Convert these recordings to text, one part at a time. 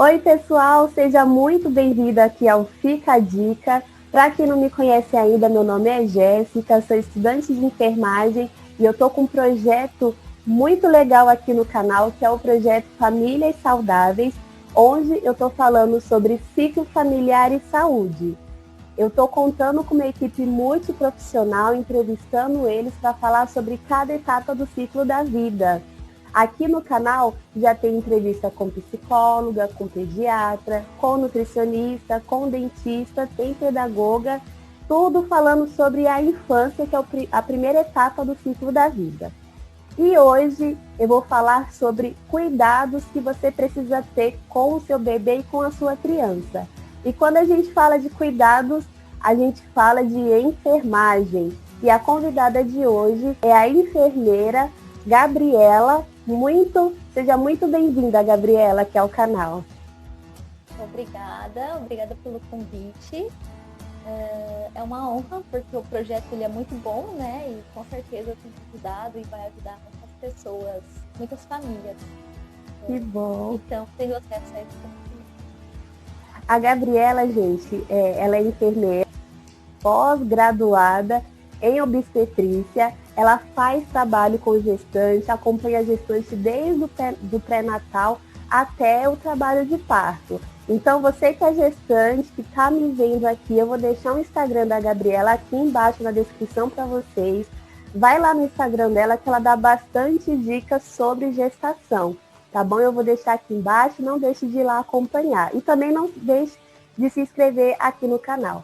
Oi, pessoal, seja muito bem-vindo aqui ao Fica a Dica. Para quem não me conhece ainda, meu nome é Jéssica, sou estudante de enfermagem e eu estou com um projeto muito legal aqui no canal, que é o projeto Famílias Saudáveis, onde eu estou falando sobre ciclo familiar e saúde. Eu estou contando com uma equipe multiprofissional, entrevistando eles para falar sobre cada etapa do ciclo da vida. Aqui no canal já tem entrevista com psicóloga, com pediatra, com nutricionista, com dentista, tem pedagoga, tudo falando sobre a infância, que é a primeira etapa do ciclo da vida. E hoje eu vou falar sobre cuidados que você precisa ter com o seu bebê e com a sua criança. E quando a gente fala de cuidados, a gente fala de enfermagem. E a convidada de hoje é a enfermeira Gabriela. Seja muito bem-vinda, Gabriela, aqui ao canal. Obrigada pelo convite. É uma honra, porque o projeto ele é muito bom, né? E com certeza tem ajudado e vai ajudar muitas pessoas, muitas famílias. Que bom. Então, tenho acesso a esse conhecimento. A Gabriela, gente, ela é enfermeira, pós-graduada em obstetrícia. Ela faz trabalho com gestante, acompanha a gestante desde o pré-natal até o trabalho de parto. Então, você que é gestante, que está me vendo aqui, eu vou deixar o Instagram da Gabriela aqui embaixo na descrição para vocês. Vai lá no Instagram dela que ela dá bastante dicas sobre gestação, tá bom? Eu vou deixar aqui embaixo, não deixe de ir lá acompanhar. E também não deixe de se inscrever aqui no canal.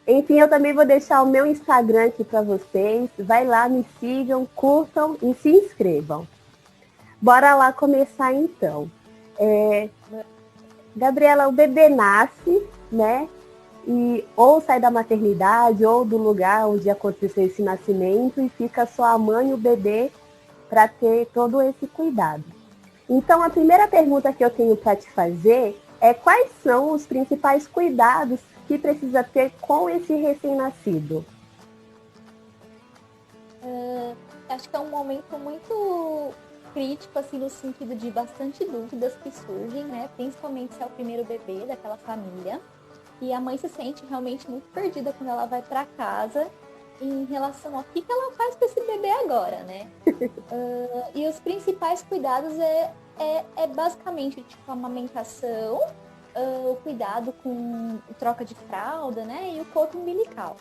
Enfim, eu também vou deixar o meu Instagram aqui para vocês. Vai lá, me sigam, curtam e se inscrevam. Bora lá começar então. Gabriela, o bebê nasce, né? E ou sai da maternidade ou do lugar onde aconteceu esse nascimento e fica só a mãe e o bebê para ter todo esse cuidado. Então, a primeira pergunta que eu tenho para te fazer é quais são os principais cuidados que precisa ter com esse recém-nascido? Acho que é um momento muito crítico, assim, no sentido de bastante dúvidas que surgem, né? Principalmente se é o primeiro bebê daquela família. E a mãe se sente realmente muito perdida quando ela vai para casa em relação ao que ela faz com esse bebê agora, né? E os principais cuidados é basicamente tipo a amamentação, o cuidado com troca de fralda, né, e o cordão umbilical.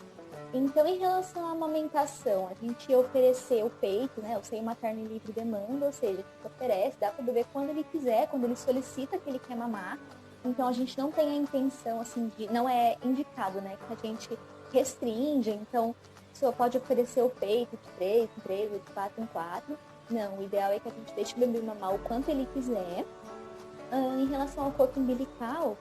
Então, em relação à amamentação, a gente oferecer o peito, né, o seio materno em livre demanda, ou seja, a gente oferece, dá para o bebê quando ele quiser, quando ele solicita que ele quer mamar. Então, a gente não tem a intenção, assim, não é indicado, né, que a gente restringe. Então, só pode oferecer o peito de 3 em 3, de 4 em 4. Não, o ideal é que a gente deixe o bebê mamar o quanto ele quiser. Em relação ao corpo umbilical,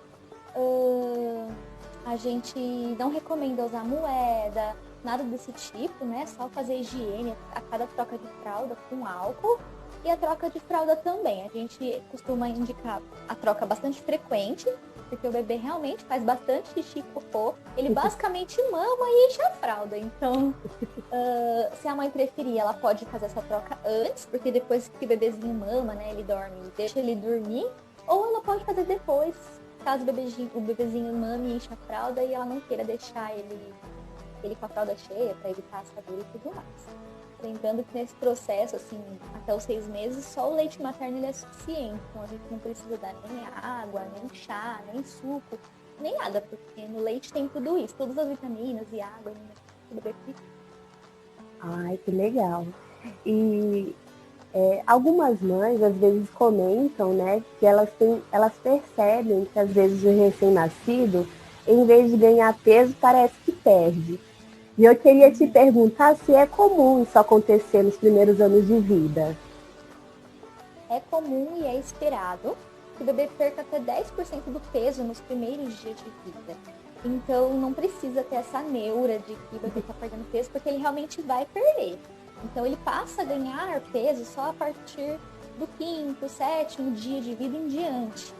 a gente não recomenda usar moeda, nada desse tipo, né? Só fazer higiene a cada troca de fralda com álcool. E a troca de fralda também. A gente costuma indicar a troca bastante frequente, porque o bebê realmente faz bastante xixi e cocô. Ele basicamente mama e enche a fralda. Então, se a mãe preferir, ela pode fazer essa troca antes, porque depois que o bebezinho mama, né, ele dorme, deixa ele dormir. Ou ela pode fazer depois, caso o bebezinho mame e enche a fralda e ela não queira deixar ele com a fralda cheia para evitar assadura e tudo mais. Lembrando que nesse processo, assim, até os 6 meses, só o leite materno ele é suficiente. Então a gente não precisa dar nem água, nem chá, nem suco, nem nada, porque no leite tem tudo isso, todas as vitaminas e água, e o bebê precisa. Ai, que legal. E algumas mães às vezes comentam, né, que elas percebem que às vezes o recém-nascido, em vez de ganhar peso, parece que perde. E eu queria te perguntar se é comum isso acontecer nos primeiros anos de vida. É comum e é esperado que o bebê perca até 10% do peso nos primeiros dias de vida. Então não precisa ter essa neura de que o bebê está perdendo peso, porque ele realmente vai perder. Então, ele passa a ganhar peso só a partir do 5º, 7º dia de vida em diante.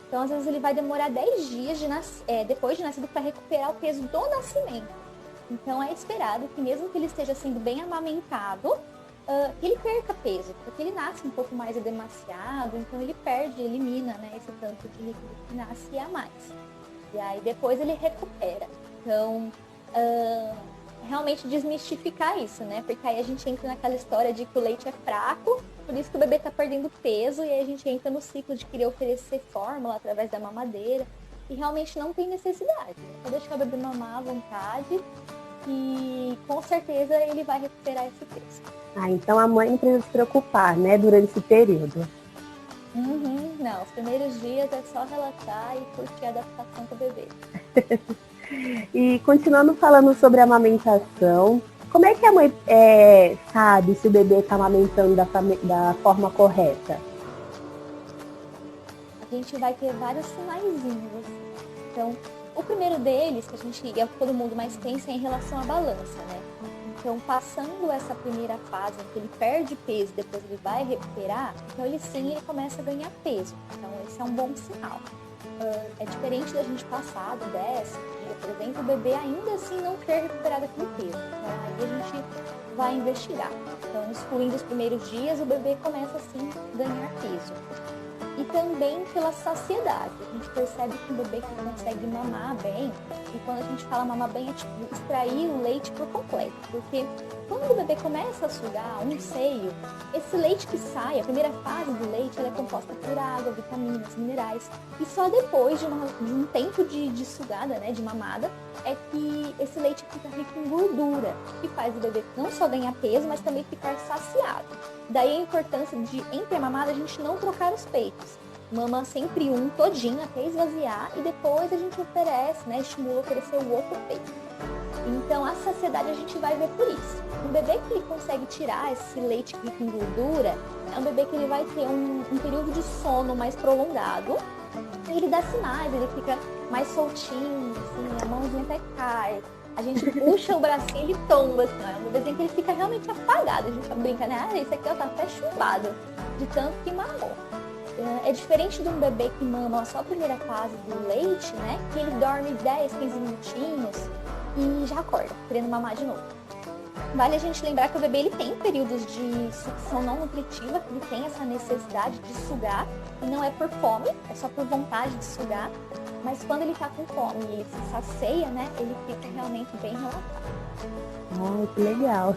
Então, às vezes, ele vai demorar 10 dias depois de nascido para recuperar o peso do nascimento. Então, é esperado que, mesmo que ele esteja sendo bem amamentado, que ele perca peso, porque ele nasce um pouco mais demasiado, então ele elimina, né, esse tanto de líquido que nasce a mais. E aí depois ele recupera. Então, realmente desmistificar isso, né? Porque aí a gente entra naquela história de que o leite é fraco, por isso que o bebê tá perdendo peso, e aí a gente entra no ciclo de querer oferecer fórmula através da mamadeira, e realmente não tem necessidade. Só deixar o bebê mamar à vontade, e com certeza ele vai recuperar esse peso. Então a mãe não precisa se preocupar, né, durante esse período. Não, os primeiros dias é só relaxar e curtir a adaptação com o bebê. E continuando falando sobre a amamentação, como é que a mãe sabe se o bebê está amamentando da forma correta? A gente vai ter vários sinaizinhos, assim. Então, o primeiro deles, que a gente é o que todo mundo mais pensa, é em relação à balança, né? Então, passando essa primeira fase em que ele perde peso, depois ele vai recuperar, então ele começa a ganhar peso. Então, esse é um bom sinal. É diferente da gente passar do 10º dia, por exemplo, o bebê ainda assim não ter recuperado aquele peso. Então, aí a gente vai investigar. Então, excluindo os primeiros dias, o bebê começa assim a ganhar peso. E também pela saciedade. A gente percebe que um bebê que consegue mamar bem, e quando a gente fala mamar bem, é tipo extrair o leite por completo. Porque quando o bebê começa a sugar um seio, esse leite que sai, a primeira fase do leite, ela é composta por água, vitaminas, minerais. E só depois de um tempo de sugada, né, de mamada, é que esse leite fica rico em gordura, que faz o bebê não só ganhar peso, mas também ficar saciado. Daí a importância de, entre a mamada, a gente não trocar os peitos. Mama sempre um todinho até esvaziar e depois a gente oferece, né, estimula a oferecer o outro peito. Então a saciedade a gente vai ver por isso. Um bebê que ele consegue tirar esse leite rico em gordura é um bebê que ele vai ter um período de sono mais prolongado. E ele dá sinais, ele fica mais soltinho, assim, a mãozinha até cai. A gente puxa o bracinho e ele tomba, assim, é um bebezinho que ele fica realmente apagado. A gente brinca, né? Esse aqui ó, tá até chumbado, de tanto que mamou. É diferente de um bebê que mama só a primeira fase do leite, né? Que ele dorme 10, 15 minutinhos e já acorda, querendo mamar de novo. Vale a gente lembrar que o bebê ele tem períodos de sucção não nutritiva, que ele tem essa necessidade de sugar, e não é por fome, é só por vontade de sugar. Mas quando ele tá com fome e ele se sacia, né, ele fica realmente bem relatado. Que legal.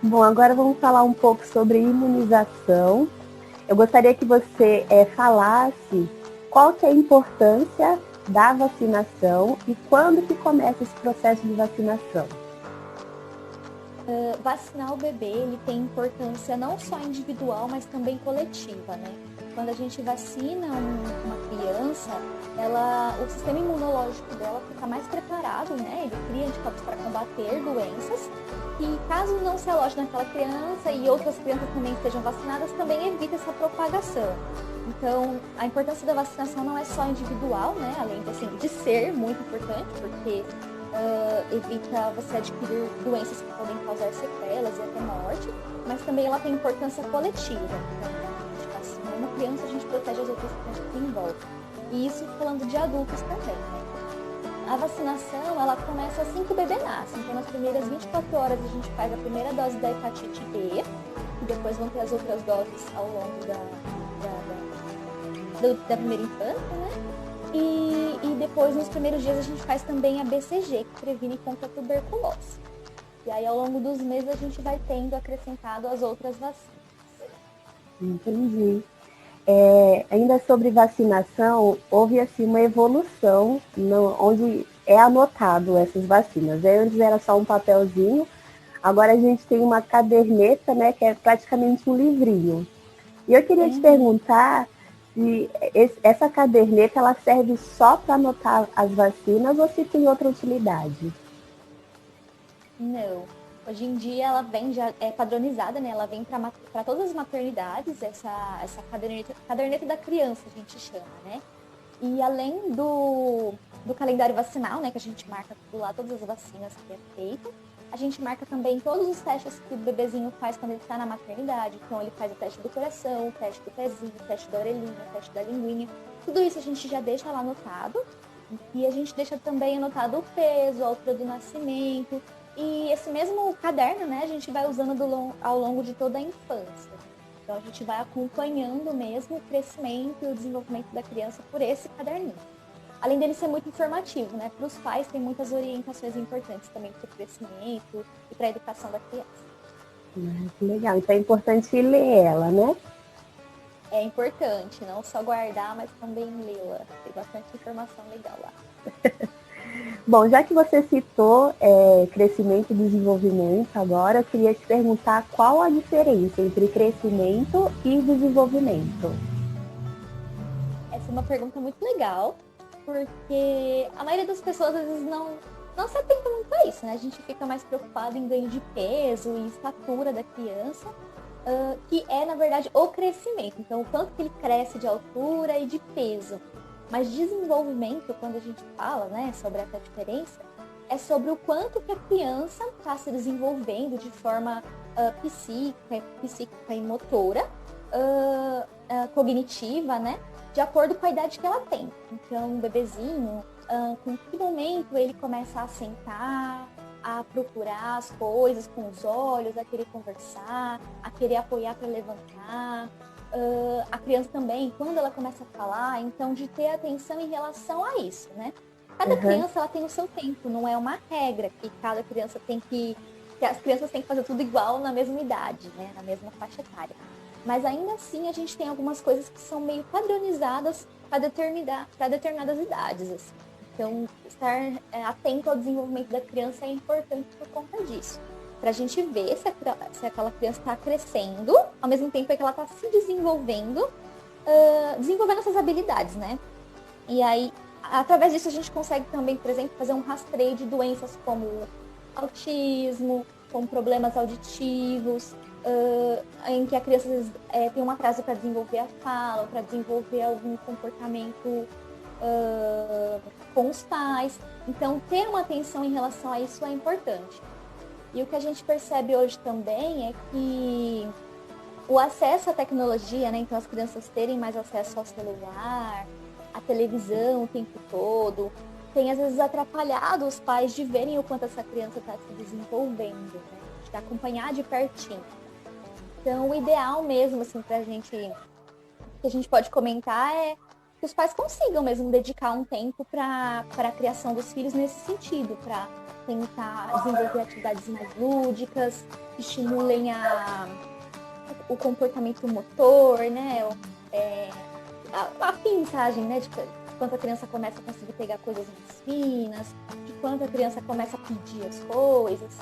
Bom, agora vamos falar um pouco sobre imunização. Eu gostaria que você falasse qual que é a importância da vacinação e quando que começa esse processo de vacinação. Vacinar o bebê, ele tem importância não só individual, mas também coletiva, né? Quando a gente vacina uma criança, o sistema imunológico dela fica mais preparado, né? Ele cria anticorpos para combater doenças e caso não se aloje naquela criança e outras crianças também estejam vacinadas, também evita essa propagação. Então, a importância da vacinação não é só individual, né? Além de ser muito importante, porque evita você adquirir doenças que podem causar sequelas e até morte, mas também ela tem importância coletiva. Então, a gente vacina uma criança, a gente protege as outras crianças que envolvem. E isso falando de adultos também, né? A vacinação, ela começa assim que o bebê nasce. Então, nas primeiras 24 horas, a gente faz a primeira dose da hepatite B, e depois vão ter as outras doses ao longo da primeira infância, né? E depois, nos primeiros dias, a gente faz também a BCG, que previne contra a tuberculose. E aí, ao longo dos meses, a gente vai tendo acrescentado as outras vacinas. Entendi. Ainda sobre vacinação, houve assim uma evolução onde é anotado essas vacinas. Antes era só um papelzinho, agora a gente tem uma caderneta, né, que é praticamente um livrinho. E eu queria te perguntar se essa caderneta ela serve só para anotar as vacinas ou se tem outra utilidade? Não. Hoje em dia ela vem já padronizada, né? Ela vem para todas as maternidades, essa caderneta da criança, a gente chama, né? E além do calendário vacinal, né, que a gente marca lá todas as vacinas que é feito, a gente marca também todos os testes que o bebezinho faz quando ele está na maternidade. Então ele faz o teste do coração, o teste do pezinho, o teste da orelhinha, o teste da linguinha. Tudo isso a gente já deixa lá anotado. E a gente deixa também anotado o peso, a altura do nascimento. E esse mesmo caderno, né, a gente vai usando ao longo de toda a infância. Então, a gente vai acompanhando mesmo o crescimento e o desenvolvimento da criança por esse caderninho. Além dele ser muito informativo, né, para os pais tem muitas orientações importantes também para o crescimento e para a educação da criança. Que legal. Então é importante ler ela, né? É importante, não só guardar, mas também lê-la. Tem bastante informação legal lá. Bom, já que você citou crescimento e desenvolvimento, agora eu queria te perguntar qual a diferença entre crescimento e desenvolvimento. Essa é uma pergunta muito legal, porque a maioria das pessoas às vezes não se atenta muito a isso, né? A gente fica mais preocupado em ganho de peso e estatura da criança, que é, na verdade, o crescimento. Então, o quanto que ele cresce de altura e de peso. Mas desenvolvimento, quando a gente fala, né, sobre essa diferença, é sobre o quanto que a criança está se desenvolvendo de forma psíquica e motora, cognitiva, né, de acordo com a idade que ela tem. Então, um bebezinho, com que momento ele começa a sentar, a procurar as coisas com os olhos, a querer conversar, a querer apoiar para levantar. A criança também, quando ela começa a falar, então de ter atenção em relação a isso, né? Cada criança ela tem o seu tempo, não é uma regra que cada criança que as crianças têm que fazer tudo igual na mesma idade, né? Na mesma faixa etária. Mas ainda assim a gente tem algumas coisas que são meio padronizadas para determinadas idades, assim. Então, estar atento ao desenvolvimento da criança é importante por conta disso. Para a gente ver se aquela criança está crescendo, ao mesmo tempo que ela está se desenvolvendo, desenvolvendo essas habilidades, né? E aí, através disso, a gente consegue também, por exemplo, fazer um rastreio de doenças como autismo, como problemas auditivos, em que a criança às vezes, tem um atraso para desenvolver a fala, para desenvolver algum comportamento com os pais. Então, ter uma atenção em relação a isso é importante. E o que a gente percebe hoje também é que o acesso à tecnologia, né? Então, as crianças terem mais acesso ao celular, à televisão o tempo todo, tem às vezes atrapalhado os pais de verem o quanto essa criança está se desenvolvendo, né? De acompanhar de pertinho. Então, o ideal mesmo, assim, que a gente pode comentar é que os pais consigam mesmo dedicar um tempo para a criação dos filhos nesse sentido, para tentar desenvolver atividades mais lúdicas, que estimulem o comportamento motor, né? A aprendizagem, né? De quanto a criança começa a conseguir pegar coisas mais finas, de quanto a criança começa a pedir as coisas.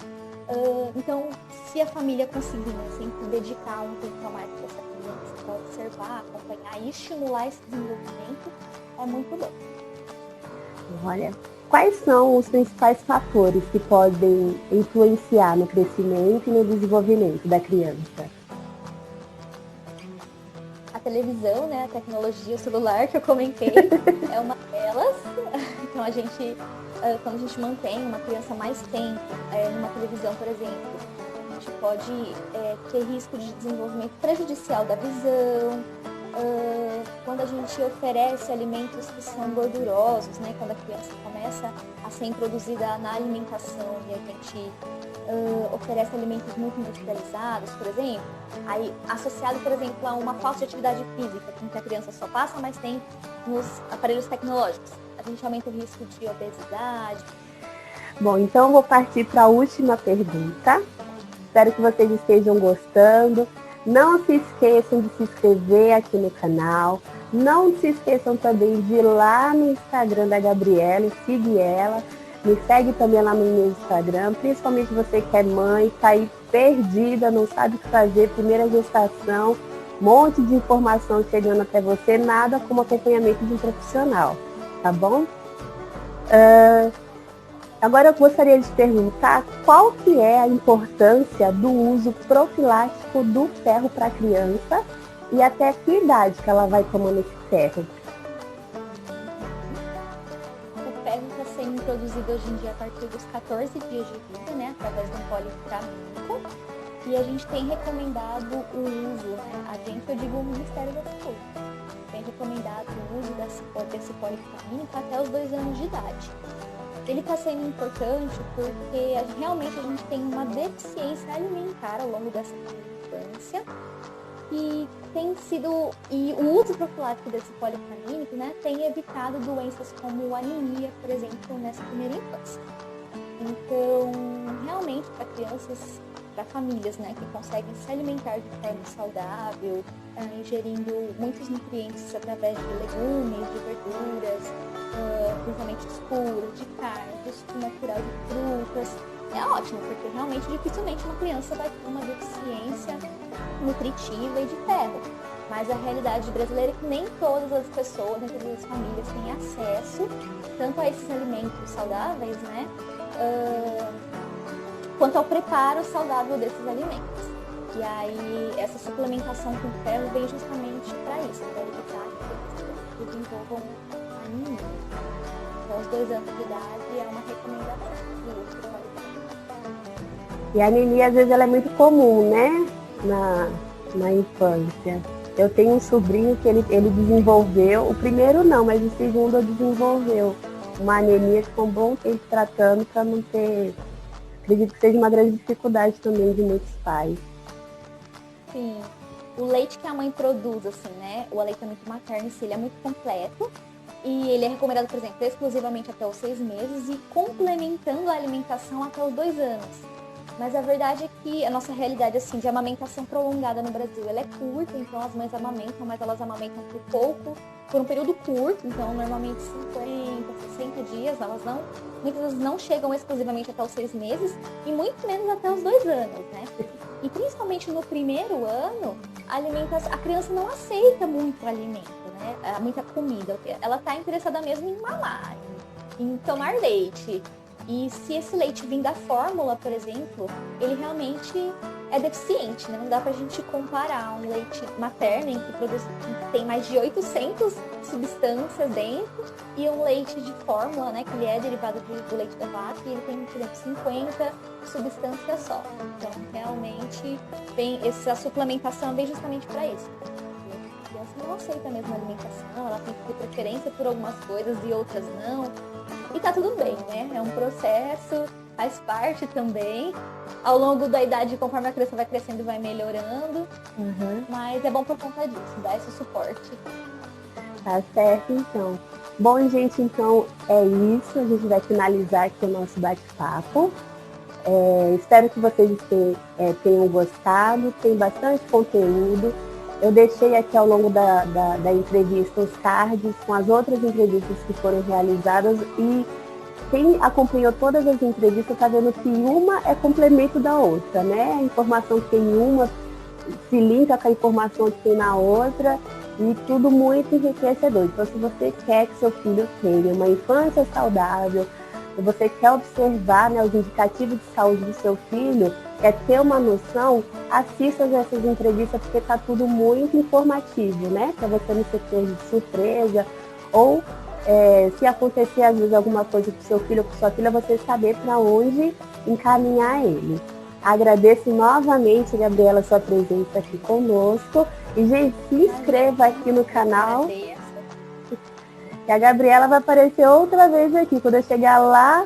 Então, se a família conseguir, né, sempre dedicar um tempo a mais para essa criança, para observar, acompanhar e estimular esse desenvolvimento, é muito bom. Olha, quais são os principais fatores que podem influenciar no crescimento e no desenvolvimento da criança? A televisão, né, a tecnologia, o celular que eu comentei, é uma delas. Então, quando a gente mantém uma criança mais tempo numa televisão, por exemplo, a gente pode ter risco de desenvolvimento prejudicial da visão. Quando a gente oferece alimentos que são gordurosos, né, quando a criança começa a ser introduzida na alimentação e a gente oferece alimentos muito industrializados, por exemplo, aí associado, por exemplo, a uma falta de atividade física, em que a criança só passa mais tempo nos aparelhos tecnológicos, a gente aumenta o risco de obesidade. Bom, então eu vou partir para a última pergunta. Espero que vocês estejam gostando. Não se esqueçam de se inscrever aqui no canal. Não se esqueçam também de ir lá no Instagram da Gabriela e seguir ela. Me segue também lá no meu Instagram, principalmente você que é mãe, está aí perdida, não sabe o que fazer, primeira gestação, um monte de informação chegando até você, nada como acompanhamento de um profissional, tá bom? Agora eu gostaria de perguntar qual que é a importância do uso profilático do ferro para a criança e até que idade que ela vai tomando esse ferro. O ferro está sendo introduzido hoje em dia a partir dos 14 dias de vida, né, através de um polivitamínico, e a gente tem recomendado o uso, né, eu digo o Ministério da Saúde, tem recomendado o uso desse polivitamínico até os 2 anos de idade. Ele está sendo importante porque realmente a gente tem uma deficiência alimentar ao longo dessa infância e o uso profilático desse polivitamínico, né, tem evitado doenças como anemia, por exemplo, nessa primeira infância. Então, realmente, para crianças, para famílias, né, que conseguem se alimentar de forma saudável, ingerindo muitos nutrientes através de legumes, de verduras, principalmente escuros, de carne, de suco natural de frutas, é ótimo, porque realmente dificilmente uma criança vai ter uma deficiência nutritiva e de ferro. Mas a realidade brasileira é que nem todas as pessoas, nem todas as famílias têm acesso tanto a esses alimentos saudáveis, né, quanto ao preparo saudável desses alimentos. E aí, essa suplementação com ferro vem justamente para isso, para evitar que as pessoas desenvolvam anemia. Então, aos 2 anos de idade é uma recomendação do uso do polivitamínico. E a anemia, às vezes, ela é muito comum, né? Na infância. Eu tenho um sobrinho que ele desenvolveu, o primeiro não, mas o segundo ele desenvolveu uma anemia que ficou um bom tempo tratando para não ter. Acredito que seja uma grande dificuldade também de muitos pais. Sim. O leite que a mãe produz, assim, né? O aleitamento materno em si, ele é muito completo. E ele é recomendado, por exemplo, exclusivamente até os 6 meses e complementando a alimentação até os 2 anos. Mas a verdade é que a nossa realidade, assim, de amamentação prolongada no Brasil, ela é curta, então as mães amamentam, mas elas amamentam por um período curto, então normalmente 50, 60 dias, muitas vezes não chegam exclusivamente até os 6 meses e muito menos até os 2 anos, né? E principalmente no primeiro ano, a criança não aceita muito alimento, né? Muita comida. Ela está interessada mesmo em mamar, em tomar leite. E se esse leite vir da fórmula, por exemplo, ele realmente é deficiente, né? Não dá pra gente comparar um leite materno, que tem mais de 800 substâncias dentro, e um leite de fórmula, né? Que ele é derivado do leite da vaca, e ele tem, por exemplo, 50 substâncias só. Então, realmente, essa suplementação vem justamente para isso. A criança não aceita a mesma alimentação, ela tem que ter preferência por algumas coisas e outras não. E tá tudo bem, né? É um processo, faz parte também. Ao longo da idade, conforme a criança vai crescendo, vai melhorando. Mas é bom por conta disso, dar esse suporte. Tá certo, então. Bom, gente, então é isso. A gente vai finalizar aqui o nosso bate-papo. Espero que vocês tenham gostado. Tem bastante conteúdo. Eu deixei aqui ao longo da entrevista os cards com as outras entrevistas que foram realizadas e quem acompanhou todas as entrevistas está vendo que uma é complemento da outra, né? A informação que tem em uma se linka com a informação que tem na outra e tudo muito enriquecedor. Então, se você quer que seu filho tenha uma infância saudável, se você quer observar, né, os indicativos de saúde do seu filho, quer ter uma noção, assista essas entrevistas porque está tudo muito informativo, né? Para você não ser pego de surpresa ou se acontecer às vezes alguma coisa com seu filho ou com sua filha, você saber para onde encaminhar ele. Agradeço novamente, Gabriela, sua presença aqui conosco. E, gente, se inscreva aqui no canal. Que a Gabriela vai aparecer outra vez aqui. Quando eu chegar lá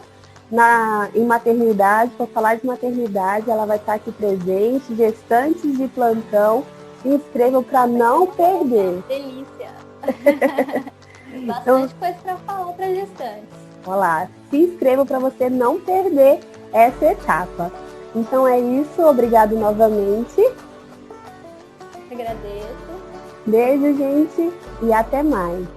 em maternidade, para falar de maternidade, ela vai estar aqui presente, gestantes de plantão. Se inscrevam para não perder. Delícia! Bastante coisa para falar para gestantes. Olha lá, se inscrevam para você não perder essa etapa. Então é isso, obrigado novamente. Agradeço. Beijo, gente, e até mais.